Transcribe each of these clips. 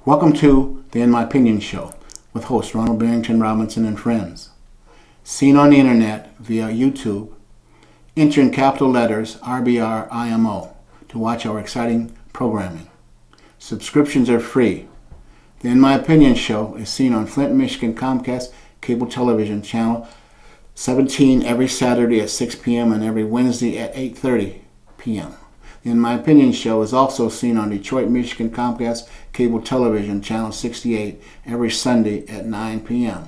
Welcome to the In My Opinion Show with host Ronald Barrington Robinson and friends. Seen on the internet via YouTube, enter in capital letters RBRIMO to watch our exciting programming. Subscriptions are free. The In My Opinion Show is seen on Flint, Michigan Comcast Cable Television Channel 17 every Saturday at 6 p.m. and every Wednesday at 8:30 p.m. The In My Opinion Show is also seen on Detroit, Michigan Comcast Cable Television Channel 68 every Sunday at 9 p.m.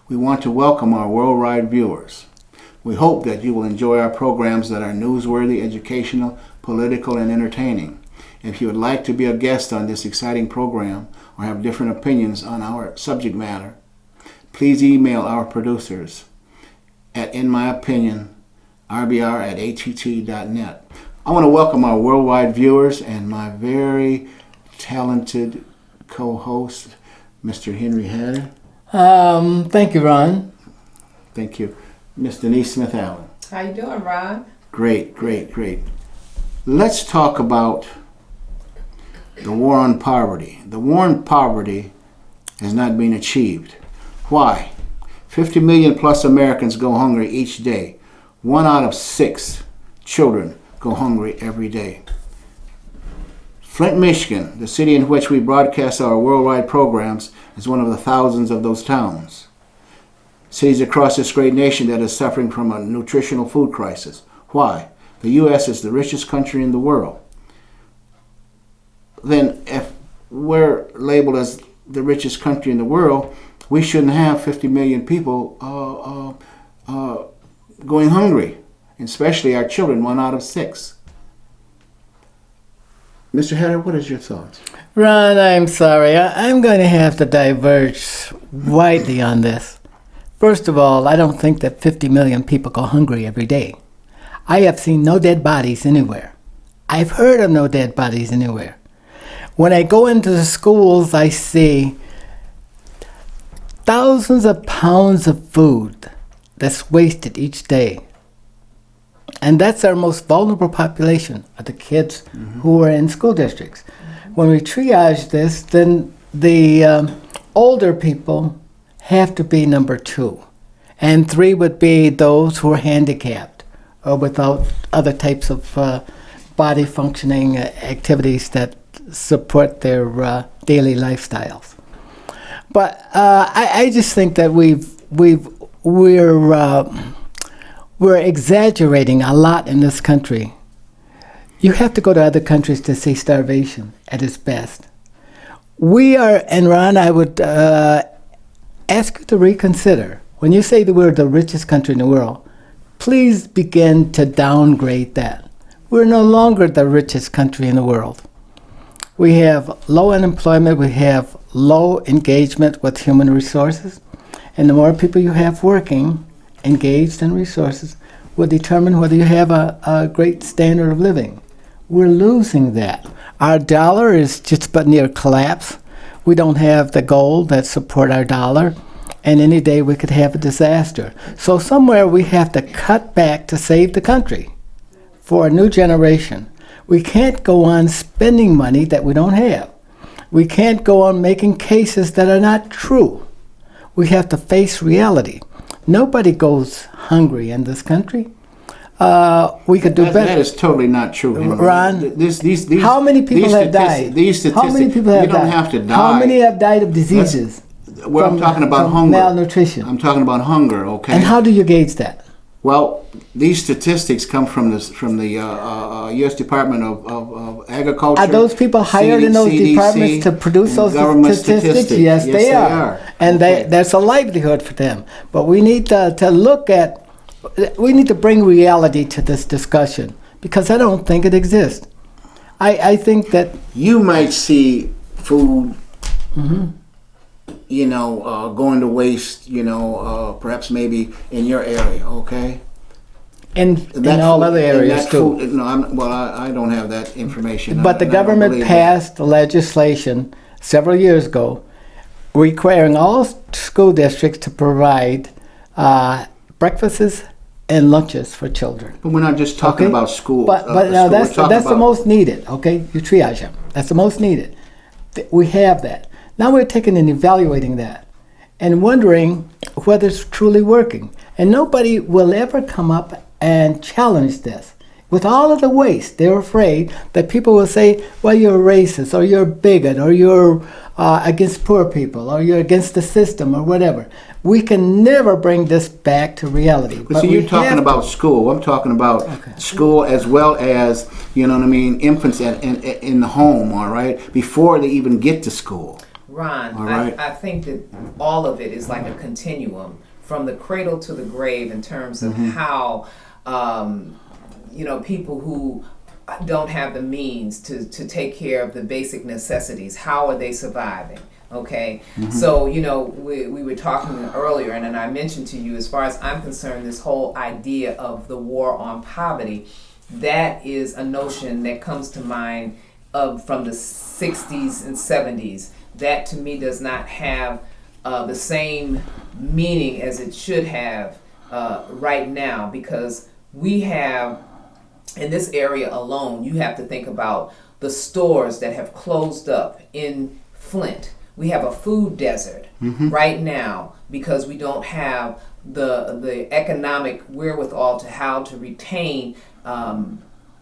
We want to welcome our worldwide viewers. We hope that you will enjoy our programs that are newsworthy, educational, political, and entertaining. If you would like to be a guest on this exciting program or have different opinions on our subject matter, please email our producers at inmyopinionrbr@att.net. I want to welcome our worldwide viewers and my very talented co-host, Mr. Henry Hatter. Thank you, Ron. Thank you. Miss Denise Smith-Allen. How you doing, Ron? Great. Let's talk about the war on poverty. The war on poverty has not been achieved. Why? 50 million plus Americans go hungry each day. 1 out of 6 children go hungry every day. Flint, Michigan, the city in which we broadcast our worldwide programs, is one of the thousands of those towns. Cities across this great nation that is suffering from a nutritional food crisis. Why? The U.S. is the richest country in the world. Then if we're labeled as the richest country in the world, we shouldn't have 50 million people going hungry, especially our children, 1 out of 6. Mr. Hatter, what is your thoughts? Ron, I'm sorry. I'm going to have to diverge widely on this. First of all, I don't think that 50 million people go hungry every day. I have seen no dead bodies anywhere. I've heard of no dead bodies anywhere. When I go into the schools, I see thousands of pounds of food that's wasted each day. And that's our most vulnerable population, are the kids who are in school districts. When we triage this, then the older people have to be number 2. And 3 would be those who are handicapped or without other types of body functioning activities that support their daily lifestyles. But I just think that we're exaggerating a lot in this country. You have to go to other countries to see starvation at its best. We are, and Ron, I would ask you to reconsider. When you say that we're the richest country in the world, please begin to downgrade that. We're no longer the richest country in the world. We have low unemployment, we have low engagement with human resources, and the more people you have working, engaged in resources, will determine whether you have a great standard of living. We're losing that. Our dollar is just about near collapse. We don't have the gold that support our dollar, and any day we could have a disaster. So somewhere we have to cut back to save the country for a new generation. We can't go on spending money that we don't have. We can't go on making cases that are not true. We have to face reality. Nobody goes hungry in this country. We could do better. That is totally not true, Henry. Ron, these, how many people have died? These statistics, how many people have you don't died? have to die. How many have died of diseases? I'm talking about hunger. Malnutrition. I'm talking about hunger, okay? And how do you gauge that? Well, these statistics come from the U.S. Department of Agriculture. Are those people hired in those CDC, departments to produce those statistics? Yes, they are. And okay. That's a livelihood for them. But we need to look at, we need to bring reality to this discussion, because I don't think it exists. I think that... You might see food, going to waste, perhaps maybe in your area, okay? In all other areas too. I don't have that information. But the government passed legislation several years ago requiring all school districts to provide breakfasts and lunches for children. But we're not just talking about school. But now that's the most needed, okay? You triage them. That's the most needed. We have that. Now we're taking and evaluating that and wondering whether it's truly working. And nobody will ever come up and challenge this. With all of the waste, they're afraid that people will say, well, you're racist, or you're a bigot, or you're against poor people, or you're against the system, or whatever. We can never bring this back to reality. But see, you're talking about school. I'm talking about school as well as, you know what I mean, infants in the home, all right, before they even get to school. Ron, All right. I think that all of it is like a continuum from the cradle to the grave in terms of how, people who don't have the means to take care of the basic necessities, how are they surviving? Okay, so we were talking earlier, and then I mentioned to you, as far as I'm concerned, this whole idea of the war on poverty, that is a notion that comes to mind from the 60s and 70s. That to me does not have the same meaning as it should have right now, because we have, in this area alone, you have to think about the stores that have closed up in Flint. We have a food desert right now because we don't have the economic wherewithal to how to retain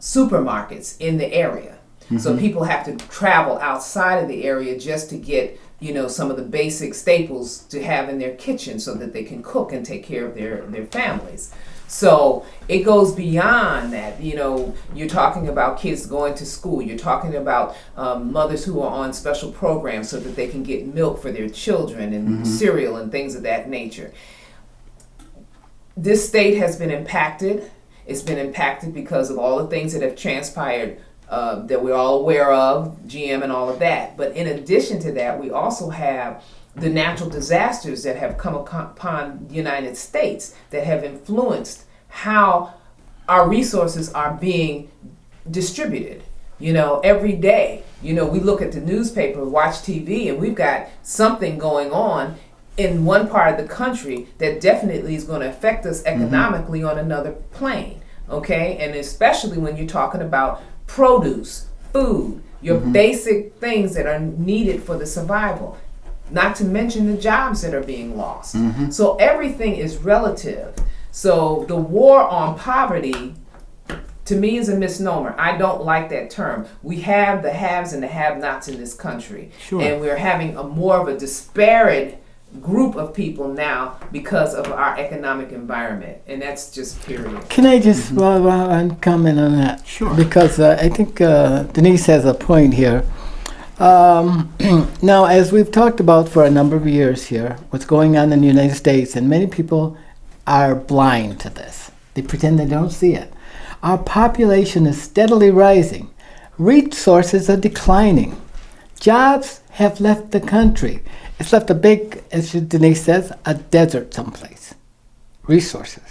supermarkets in the area. So people have to travel outside of the area just to get, some of the basic staples to have in their kitchen so that they can cook and take care of their families. So it goes beyond that. You're talking about kids going to school. You're talking about mothers who are on special programs so that they can get milk for their children and cereal and things of that nature. This state has been impacted. It's been impacted because of all the things that have transpired that we're all aware of, GM and all of that. But in addition to that, we also have the natural disasters that have come upon the United States that have influenced how our resources are being distributed. Every day, we look at the newspaper, watch TV, and we've got something going on in one part of the country that definitely is going to affect us economically on another plane, okay? And especially when you're talking about produce, food, your basic things that are needed for the survival, not to mention the jobs that are being lost. So everything is relative. So the war on poverty, to me, is a misnomer. I don't like that term. We have the haves and the have-nots in this country. Sure. And we're having more of a disparate group of people now because of our economic environment, and that's just period. Can I just comment on that? Sure. Because I think Denise has a point here. Now, as we've talked about for a number of years here, what's going on in the United States, and many people are blind to this. They pretend they don't see it. Our population is steadily rising. Resources are declining. Jobs have left the country. It's left a big, as Denise says, a desert someplace. Resources.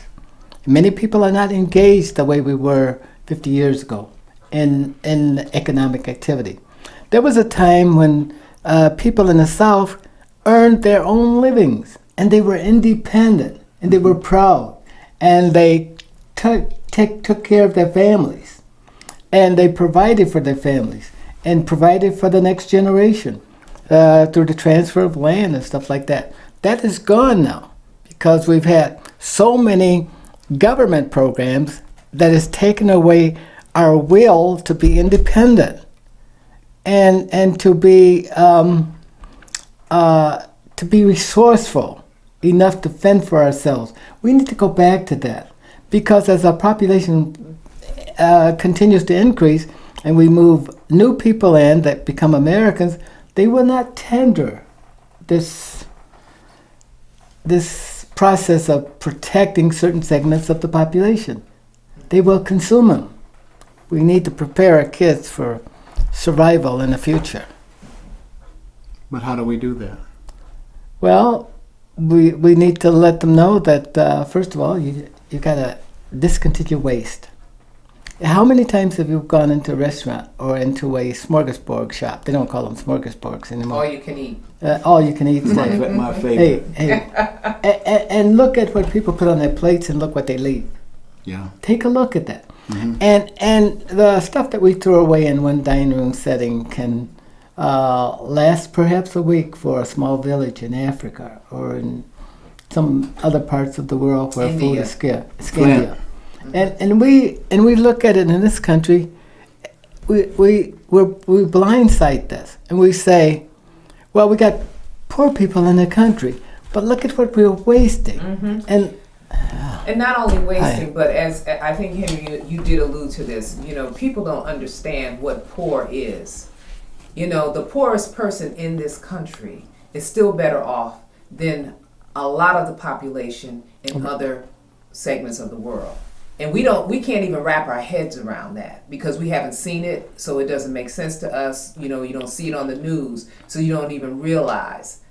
Many people are not engaged the way we were 50 years ago in economic activity. There was a time when people in the South earned their own livings, and they were independent, and they were proud, and they took care of their families, and they provided for their families, and provided for the next generation. Through the transfer of land and stuff like that. That is gone now because we've had so many government programs that has taken away our will to be independent and to be resourceful enough to fend for ourselves. We need to go back to that because as our population continues to increase and we move new people in that become Americans, they will not tender this process of protecting certain segments of the population. They will consume them. We need to prepare our kids for survival in the future. But how do we do that? Well, we need to let them know that, first of all, you got to discontinue waste. How many times have you gone into a restaurant or into a smorgasbord shop? They don't call them smorgasbords anymore. All you can eat. All you can eat. My favorite. Hey, and look at what people put on their plates and look what they leave. Yeah. Take a look at that. And the stuff that we throw away in one dining room setting can lasts perhaps a week for a small village in Africa or in some other parts of the world where food India. is scarce. It's Flint. India. And we look at it in this country. We blindside this and we say, well, we got poor people in the country, but look at what we're wasting. And not only wasting, but as I think, Henry, you did allude to this, people don't understand what poor is. The poorest person in this country is still better off than a lot of the population in other segments of the world. And we can't even wrap our heads around that because we haven't seen it, so it doesn't make sense to us. You don't see it on the news, so you don't even realize,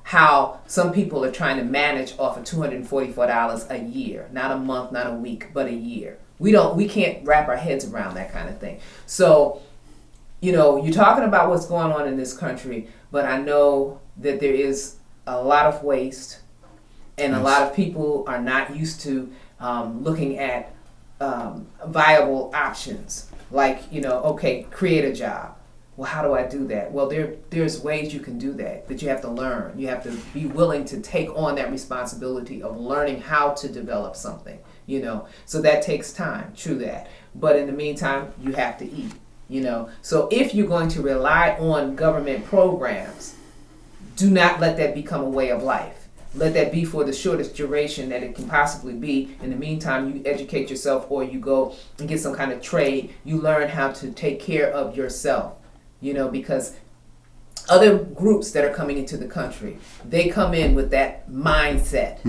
how some people are trying to manage off of $244 a year, not a month, not a week, but a year. We can't wrap our heads around that kind of thing. So, you're talking about what's going on in this country, but I know that there is a lot of waste, and a lot of people are not used to looking at viable options. Like, okay, create a job. Well, how do I do that? Well, there's ways you can do that, but you have to learn. You have to be willing to take on that responsibility of learning how to develop something, So that takes time, true that. But in the meantime, you have to eat, So if you're going to rely on government programs, do not let that become a way of life. Let that be for the shortest duration that it can possibly be. In the meantime, you educate yourself or you go and get some kind of trade. You learn how to take care of yourself. Because other groups that are coming into the country, they come in with that mindset,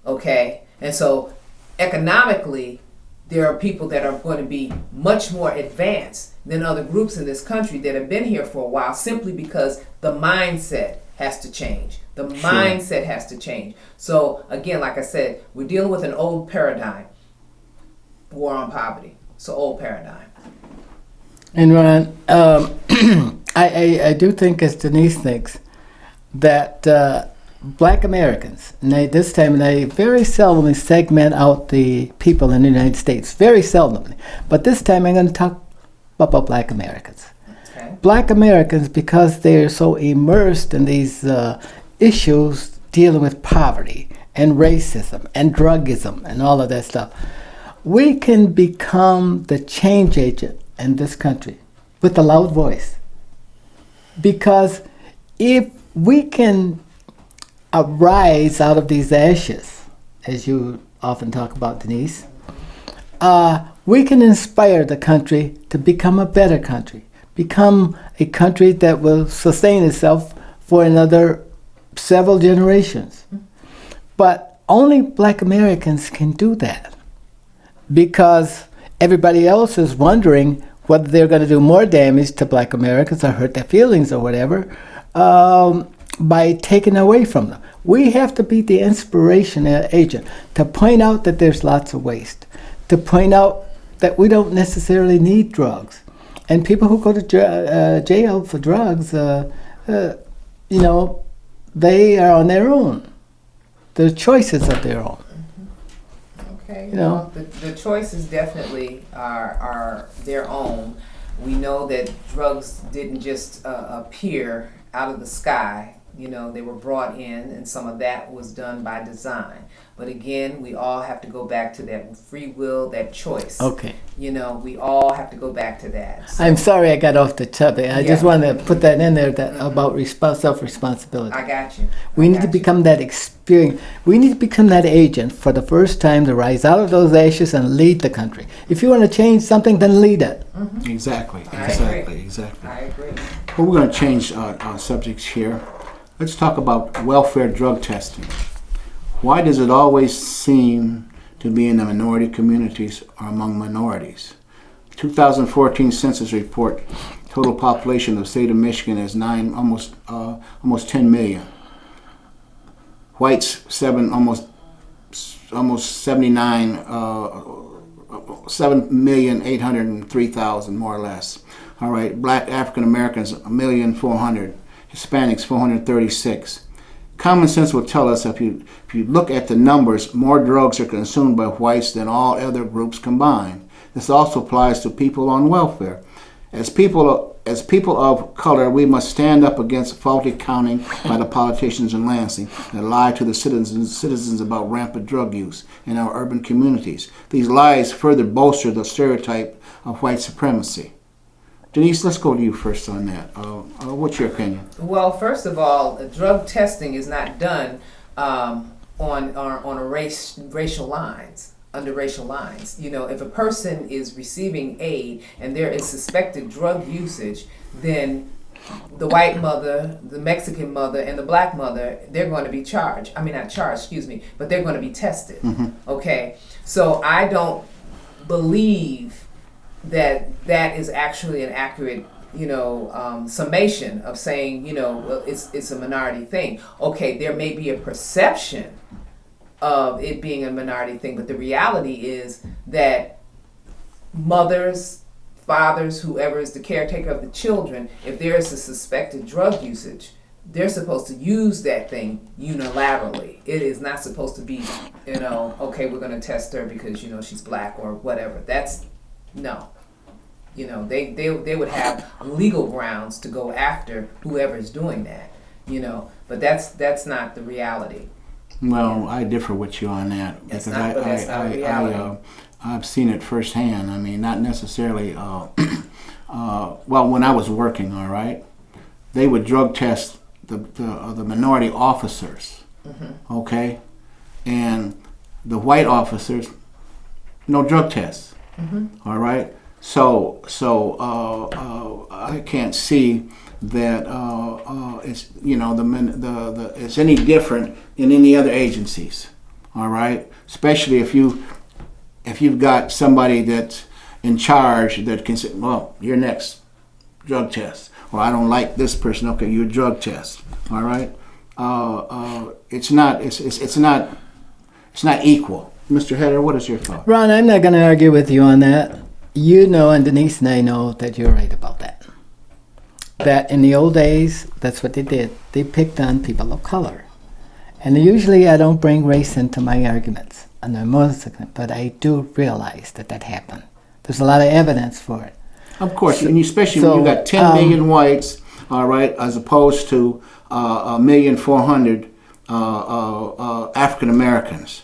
okay? And so economically, there are people that are going to be much more advanced than other groups in this country that have been here for a while simply because the mindset has to change. The mindset has to change. So again, like I said, we're dealing with an old paradigm, war on poverty. It's an old paradigm. And Ron, I do think, as Denise thinks, that Black Americans, and they very seldomly segment out the people in the United States, very seldomly. But this time I'm going to talk about Black Americans. Okay. Black Americans, because they're so immersed in these issues dealing with poverty and racism and drugism and all of that stuff, we can become the change agent in this country with a loud voice. Because if we can arise out of these ashes, as you often talk about, Denise, we can inspire the country to become a better country, become a country that will sustain itself for another several generations. But only Black Americans can do that, because everybody else is wondering whether they're going to do more damage to Black Americans or hurt their feelings or whatever by taking away from them. We have to be the inspiration agent to point out that there's lots of waste, to point out that we don't necessarily need drugs. And people who go to jail for drugs, they are on their own. The choices of their own. Okay. Well, the choices definitely are their own. We know that drugs didn't just appear out of the sky. They were brought in, and some of that was done by design. But again, we all have to go back to that free will, that choice. Okay. We all have to go back to that. So, I'm sorry I got off the topic. I just wanted to put that in there about self-responsibility. I got you. We need to become that experience. We need to become that agent for the first time to rise out of those ashes and lead the country. If you want to change something, then lead it. Exactly. I agree. I agree. Well, we're going to change our subjects here. Let's talk about welfare drug testing. Why does it always seem to be in the minority communities or among minorities? 2014 census report, total population of the state of Michigan is almost 10 million. Whites almost 79, 7,803,000 more or less. All right, Black African Americans 1,400,000, Hispanics 436. Common sense will tell us if you look at the numbers, more drugs are consumed by whites than all other groups combined. This also applies to people on welfare. As people as people of color, we must stand up against faulty counting by the politicians in Lansing that lie to the citizens about rampant drug use in our urban communities. These lies further bolster the stereotype of white supremacy. Denise, let's go to you first on that. What's your opinion? Well, first of all, drug testing is not done on a racial lines, under racial lines. You know, if a person is receiving aid and there is suspected drug usage, then the white mother, the Mexican mother, and the black mother, they're going to be charged. I mean, not charged, excuse me, but they're going to be tested. Okay? So I don't believe that is actually an accurate, summation of saying, well, it's a minority thing. Okay, there may be a perception of it being a minority thing, but the reality is that mothers, fathers, whoever is the caretaker of the children, if there is a suspected drug usage, they're supposed to use that thing unilaterally. It is not supposed to be, okay, we're going to test her because, she's black or whatever. No. They would have legal grounds to go after whoever is doing that, but that's not the reality. Well, I differ with you on that because I've seen it firsthand. I mean, not necessarily. When I was working, all right, they would drug test the minority officers, okay, and the white officers, no drug tests, all right. So I can't see that it's it's any different in any other agencies, all right. Especially if you've got somebody that's in charge that can say, well, you're next, drug test, or I don't like this person, okay, you drug test, all right. It's not equal. Mr. Heder, what is your thought? Ron, I'm not going to argue with you on that. You know, and Denise and I know that you're right about that. That in the old days, that's what they did. They picked on people of color. And usually I don't bring race into my arguments, but I do realize that happened. There's a lot of evidence for it. Of course, and especially when you got 10 million whites, all right, as opposed to 1,400,000 African Americans.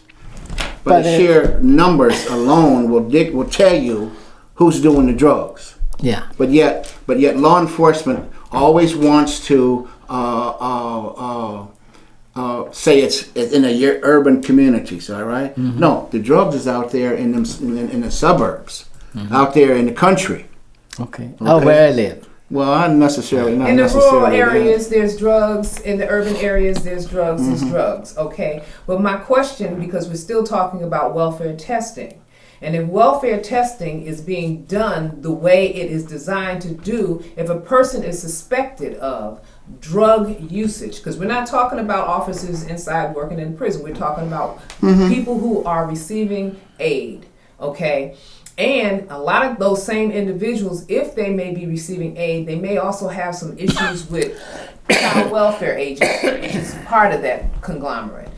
But the sheer numbers alone will tell you who's doing the drugs. Yeah. But yet law enforcement always wants to say it's in a urban communities. All right. No, the drugs is out there in the suburbs, out there in the country. Okay. Oh, where I live. Well, not necessarily. In the rural areas, there's drugs. In the urban areas, there's drugs. There's drugs. Okay. But my question, because we're still talking about welfare testing, and if welfare testing is being done the way it is designed to do, if a person is suspected of drug usage, because we're not talking about officers inside working in prison, we're talking about people who are receiving aid. Okay. And a lot of those same individuals, if they may be receiving aid, they may also have some issues with child welfare agents, which is part of that conglomerate.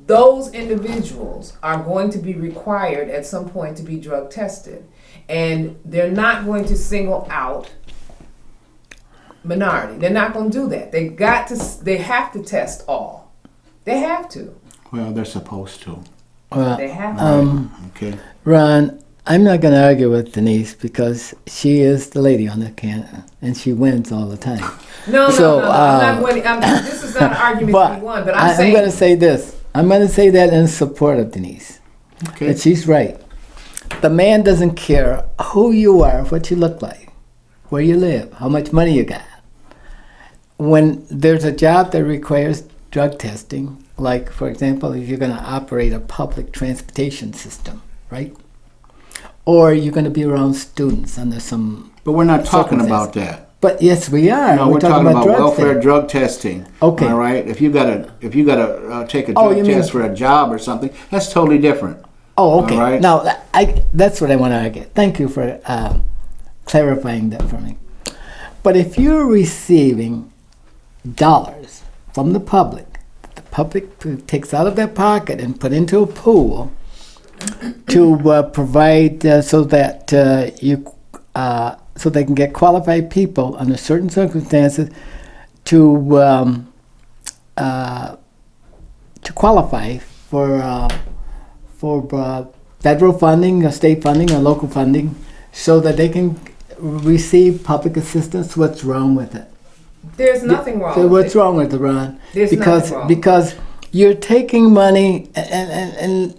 Those individuals are going to be required at some point to be drug tested. And they're not going to single out minority. They're not going to do that. They have to test all. They have to. Well, they're supposed to. They have to. Okay. Ron, I'm not going to argue with Denise because she is the lady on the can, and she wins all the time. No. I'm not winning. This is not an argument to be won, but I'm saying. I'm going to say this. I'm going to say that in support of Denise. Okay. That she's right. The man doesn't care who you are, what you look like, where you live, how much money you got. When there's a job that requires drug testing, like, for example, if you're going to operate a public transportation system, right? Or you're going to be around students under some. But we're not talking about that. But yes, we are. No, we're talking about welfare testing. drug testing. Okay. All right. If you gotta take a drug test for a job or something, that's totally different. Oh, okay. All right? Now, that's what I want to argue. Thank you for clarifying that for me. But if you're receiving dollars from the public takes out of their pocket and put into a pool to provide so that you so they can get qualified people under certain circumstances to qualify for federal funding, or state funding, or local funding, so that they can receive public assistance. What's wrong with it? There's nothing wrong So with what's it. wrong with it, Ron? There's because nothing wrong. because you're taking money, and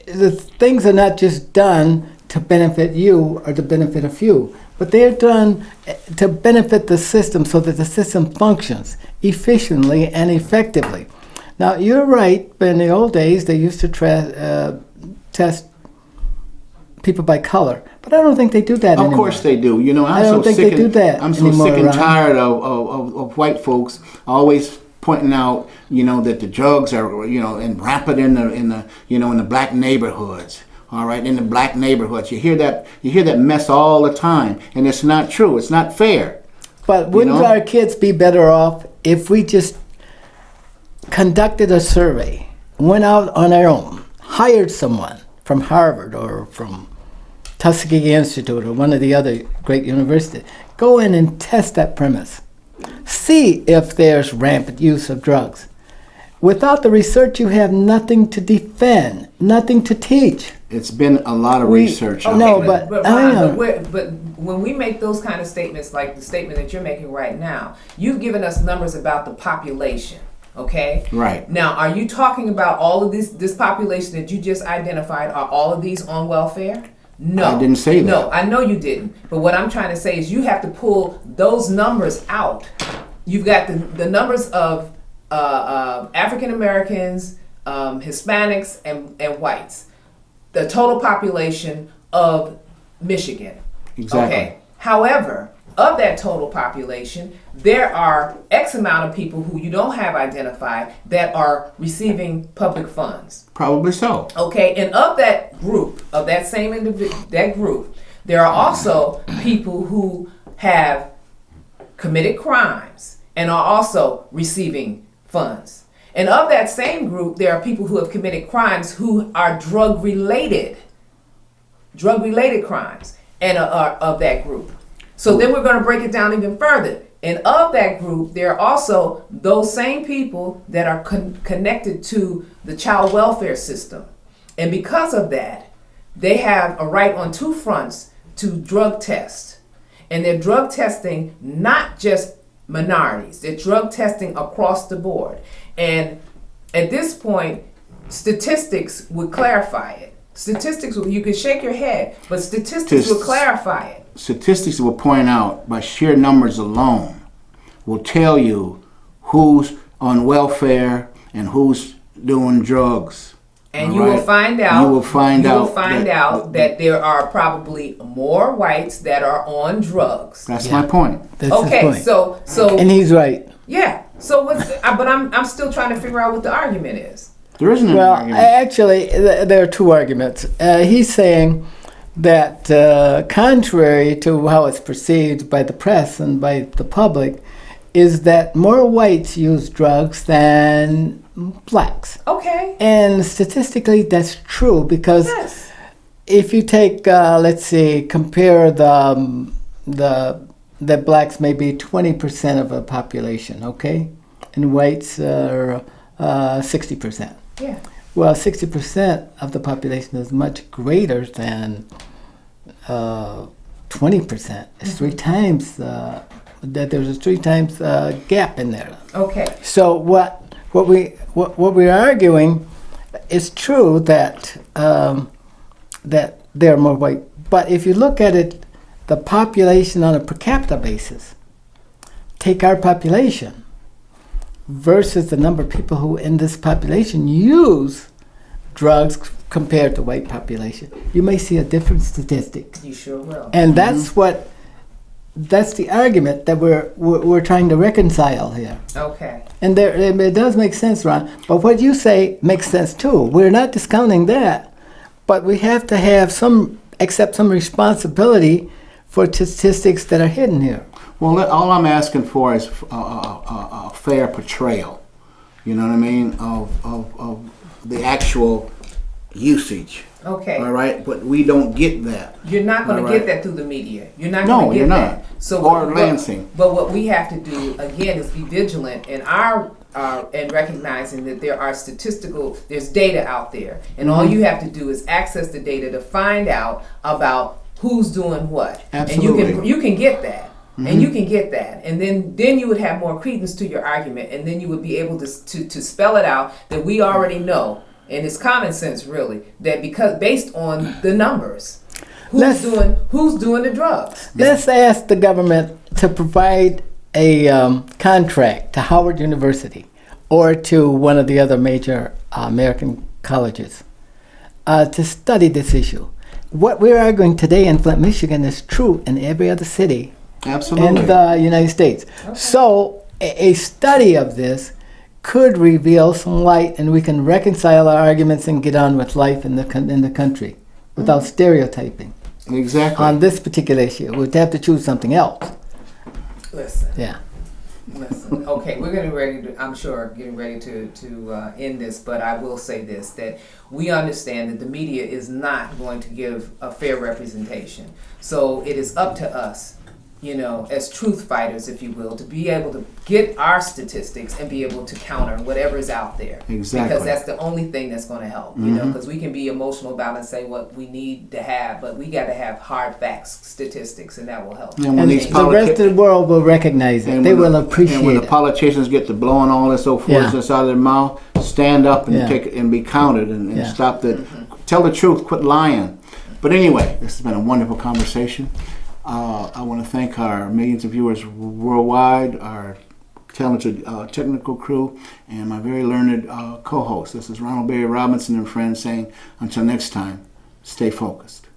the things are not just done to benefit you or to benefit a few, but they're done to benefit the system so that the system functions efficiently and effectively. Now, you're right, but in the old days, they used to test people by color. But I don't think they do that anymore. Of course they do. You know, I don't think they do that I'm so anymore, sick and Ron. tired of white folks always pointing out, you know, that the drugs are, you know, and rampant in the black neighborhoods. All right, in the black neighborhoods, you hear that mess all the time, and it's not true. It's not fair. But wouldn't know? our kids be better off if we just conducted a survey, went out on our own, hired someone from Harvard or from Tuskegee Institute or one of the other great universities, go in and test that premise. See if there's rampant use of drugs. Without the research, you have nothing to defend, nothing to teach. It's been a lot of research. Oh, on no, it. but Ron, but when we make those kind of statements, like the statement that you're making right now, you've given us numbers about the population. Okay. Right. Now, are you talking about all of this population that you just identified? Are all of these on welfare? No. I didn't say that. No, I know you didn't. But what I'm trying to say is you have to pull those numbers out. You've got the numbers of African Americans, Hispanics, and whites. The total population of Michigan. Exactly. Okay. However, of that total population, there are X amount of people who you don't have identified that are receiving public funds. Probably so. Okay, and of that group, of that same that group, there are also people who have committed crimes and are also receiving funds. And of that same group, there are people who have committed crimes who are drug-related crimes, and are of that group. So then we're going to break it down even further. And of that group, there are also those same people that are connected to the child welfare system. And because of that, they have a right on two fronts to drug test. And they're drug testing not just minorities, they're drug testing across the board. And at this point, statistics would clarify it. You could shake your head, but statistics would clarify it. Statistics will point out, by sheer numbers alone, will tell you who's on welfare and who's doing drugs. And you will find out. You will find out that there are probably more whites that are on drugs. That's my point. That's his Okay, point. so And he's right. yeah. So but I'm still trying to figure out what the argument is. There isn't an Well, argument. actually, there are two arguments. He's saying that contrary to how it's perceived by the press and by the public, is that more whites use drugs than blacks. Okay. And statistically, that's true because Yes. if you take, let's see, compare the blacks may be 20% of the population, okay, and whites are 60%. Yeah. Well, 60% of the population is much greater than 20%. It's three times that there's a 3 times gap in there. Okay. So what we're arguing is true that that there are more white. But if you look at it, the population on a per capita basis, take our population versus the number of people who in this population use drugs compared to white population, you may see a different statistic. You sure will. And that's the argument that we're trying to reconcile here. Okay. And it does make sense, Ron. But what you say makes sense too. We're not discounting that, but we have to have accept some responsibility for statistics that are hidden here. Well, all I'm asking for is a fair portrayal, you know what I mean, of the actual usage. Okay. All right, but we don't get that. You're not going All to right. get that through the media. You're not No, going to get you're that. not. So Or what- Lansing. But what we have to do again is be vigilant in our and recognizing that there's data out there, and all Mm-hmm. you have to do is access the data to find out about who's doing what. Absolutely. And you can get that. And you can get that, and then you would have more credence to your argument, and then you would be able to spell it out that we already know, and it's common sense really, that because based on the numbers, who's doing the drugs. Let's ask the government to provide a contract to Howard University or to one of the other major American colleges to study this issue. What we're arguing today in Flint, Michigan is true in every other city Absolutely. in the United States. So a study of this could reveal some light, and we can reconcile our arguments and get on with life in the country without stereotyping Exactly. on this particular issue. We'd have to choose something else. Listen. Yeah. Listen, okay, we're getting ready to, I'm sure, getting ready to end this, but I will say this, that we understand that the media is not going to give a fair representation. So it is up to us, as truth fighters, if you will, to be able to get our statistics and be able to counter whatever is out there. Exactly. Because that's the only thing that's going to help, because we can be emotional about it and say what we need to have, but we got to have hard facts, statistics, and that will help. And when And these the rest of the world will recognize it. and They when will the- appreciate And when the it. politicians get to blowing all this so foolishness out of their mouth, stand up and Yeah. take it and be counted and Yeah. stop the. Tell the truth. Quit lying. But anyway, this has been a wonderful conversation. I want to thank our millions of viewers worldwide, our talented technical crew, and my very learned co-host. This is Ronald Barry Robinson and friends saying, until next time, stay focused.